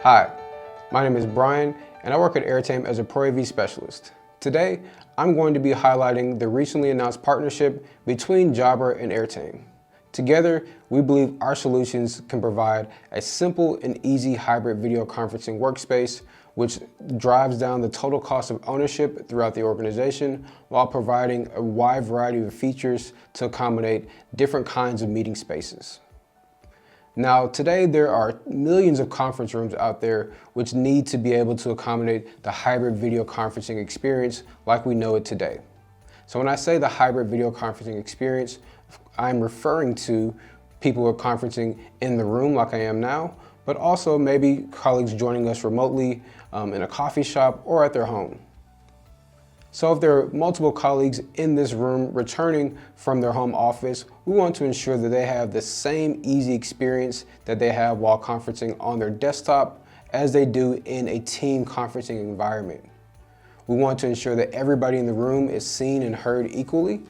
Hi, my name is Brian and I work at Airtame as a ProAV Specialist. Today, I'm going to be highlighting the recently announced partnership between Jabra and Airtame. Together, we believe our solutions can provide a simple and easy hybrid video conferencing workspace which drives down the total cost of ownership throughout the organization while providing a wide variety of features to accommodate different kinds of meeting spaces. Now, today there are millions of conference rooms out there which need to be able to accommodate the hybrid video conferencing experience like we know it today. So when I say the hybrid video conferencing experience, I'm referring to people who are conferencing in the room like I am now, but also maybe colleagues joining us remotely in a coffee shop or at their home. So if there are multiple colleagues in this room returning from their home office, we want to ensure that they have the same easy experience that they have while conferencing on their desktop as they do in a team conferencing environment. We want to ensure that everybody in the room is seen and heard equally,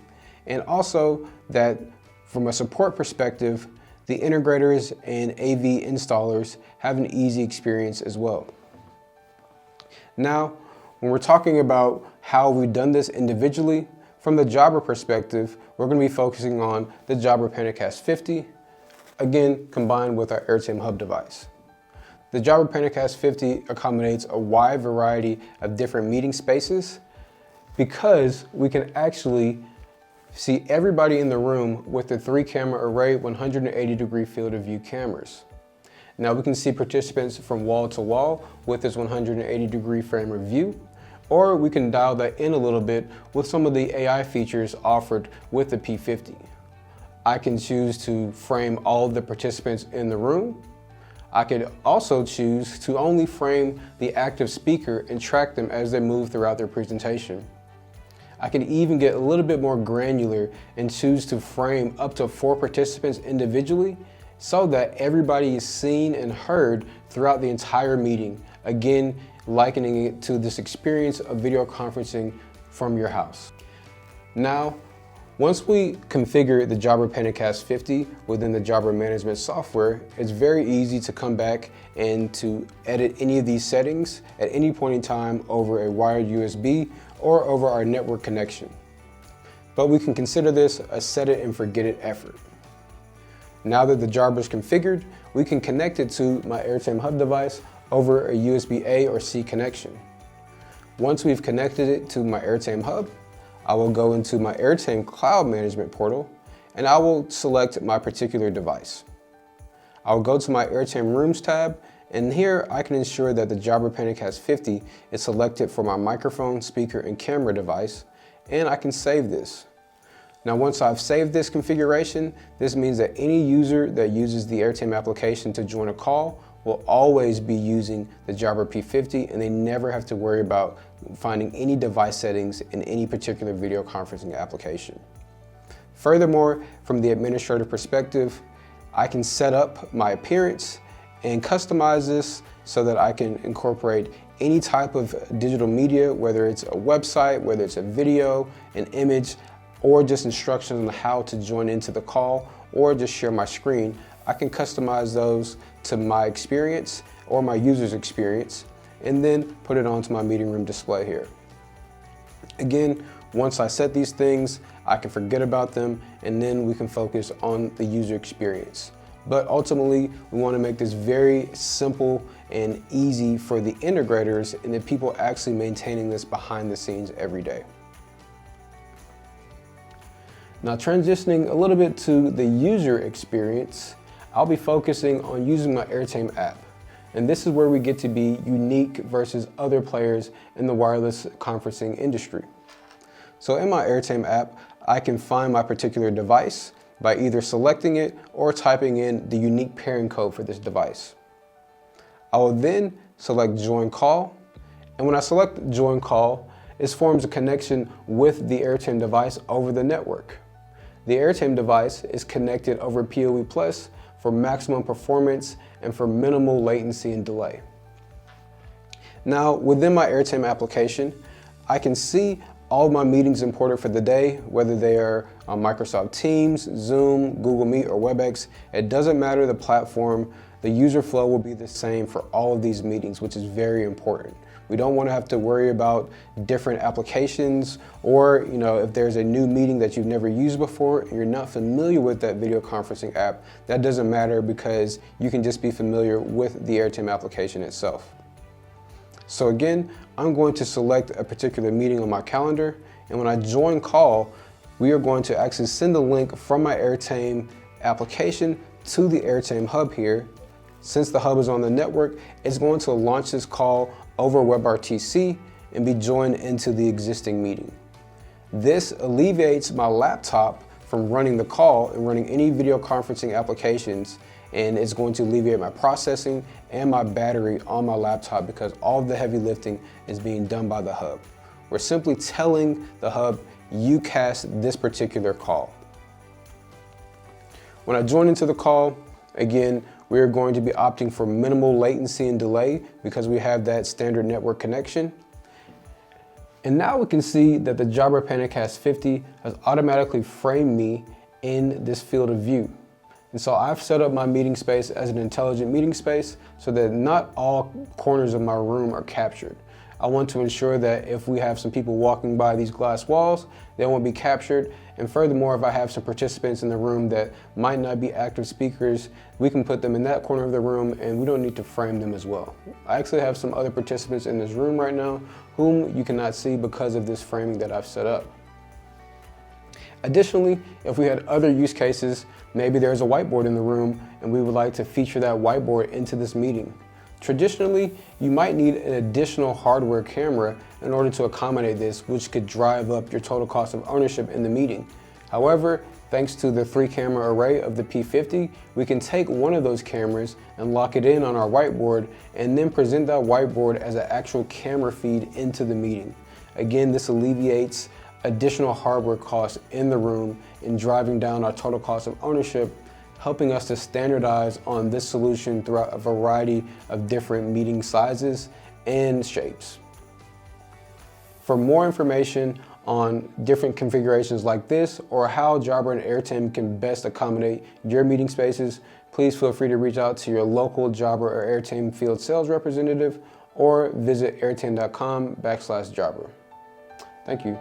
and also that from a support perspective, the integrators and AV installers have an easy experience as well. Now, when we're talking about how we've done this individually, from the Jabra perspective, we're going to be focusing on the Jabra Panacast 50, again combined with our Airtame Hub device. The Jabra Panacast 50 accommodates a wide variety of different meeting spaces because we can actually see everybody in the room with the 3-camera array 180-degree field of view cameras. Now we can see participants from wall to wall with this 180-degree frame of view, or we can dial that in a little bit with some of the AI features offered with the P50. I can choose to frame all of the participants in the room. I could also choose to only frame the active speaker and track them as they move throughout their presentation. I can even get a little bit more granular and choose to frame up to 4 participants individually so that everybody is seen and heard throughout the entire meeting, again, likening it to this experience of video conferencing from your house. Now, once we configure the Jabra Panacast 50 within the Jabra management software, it's very easy to come back and to edit any of these settings at any point in time over a wired USB or over our network connection. But we can consider this a set it and forget it effort. Now that the Jabra is configured, we can connect it to my Airtame Hub device over a USB A or C connection. Once we've connected it to my Airtame Hub, I will go into my Airtame Cloud Management portal and I will select my particular device. I'll go to my Airtame Rooms tab, and here I can ensure that the Jabra Panacast 50 is selected for my microphone, speaker, and camera device, and I can save this. Now once I've saved this configuration, this means that any user that uses the Airtame application to join a call will always be using the Jabra P50 and they never have to worry about finding any device settings in any particular video conferencing application. Furthermore, from the administrator perspective, I can set up my appearance and customize this so that I can incorporate any type of digital media, whether it's a website, whether it's a video, an image, or just instructions on how to join into the call or just share my screen. I can customize those to my experience or my user's experience and then put it onto my meeting room display here. Again, once I set these things, I can forget about them and then we can focus on the user experience. But ultimately, we want to make this very simple and easy for the integrators and the people actually maintaining this behind the scenes every day. Now transitioning a little bit to the user experience, I'll be focusing on using my Airtame app. And this is where we get to be unique versus other players in the wireless conferencing industry. So in my Airtame app, I can find my particular device by either selecting it or typing in the unique pairing code for this device. I will then select Join Call. And when I select Join Call, it forms a connection with the Airtame device over the network. The Airtame device is connected over PoE Plus for maximum performance and for minimal latency and delay. Now, within my Airtame application, I can see all of my meetings imported for the day, whether they are on Microsoft Teams, Zoom, Google Meet, or WebEx. It doesn't matter the platform. The the user flow will be the same for all of these meetings, which is very important. We don't want to have to worry about different applications, or if there's a new meeting that you've never used before and you're not familiar with that video conferencing app, that doesn't matter because you can just be familiar with the Airtame application itself. So again, I'm going to select a particular meeting on my calendar, and when I join call, we are going to actually send a link from my Airtame application to the Airtame Hub here. Since the hub is on the network, it's going to launch this call over WebRTC and be joined into the existing meeting. This alleviates my laptop from running the call and running any video conferencing applications, and it's going to alleviate my processing and my battery on my laptop because all of the heavy lifting is being done by the hub. We're simply telling the hub, you cast this particular call. When I join into the call, again, we are going to be opting for minimal latency and delay because we have that standard network connection. And now we can see that the Jabra Panacast 50 has automatically framed me in this field of view. And so I've set up my meeting space as an intelligent meeting space so that not all corners of my room are captured. I want to ensure that if we have some people walking by these glass walls, they won't be captured. And furthermore, if I have some participants in the room that might not be active speakers, we can put them in that corner of the room and we don't need to frame them as well. I actually have some other participants in this room right now whom you cannot see because of this framing that I've set up. Additionally, if we had other use cases, maybe there's a whiteboard in the room and we would like to feature that whiteboard into this meeting. Traditionally, you might need an additional hardware camera in order to accommodate this, which could drive up your total cost of ownership in the meeting. However, thanks to the 3-camera array of the P50, we can take one of those cameras and lock it in on our whiteboard and then present that whiteboard as an actual camera feed into the meeting. Again, this alleviates additional hardware costs in the room and driving down our total cost of ownership, helping us to standardize on this solution throughout a variety of different meeting sizes and shapes. For more information on different configurations like this or how Jabra and Airtame can best accommodate your meeting spaces, please feel free to reach out to your local Jabra or Airtame field sales representative or visit airtame.com/Jabra. Thank you.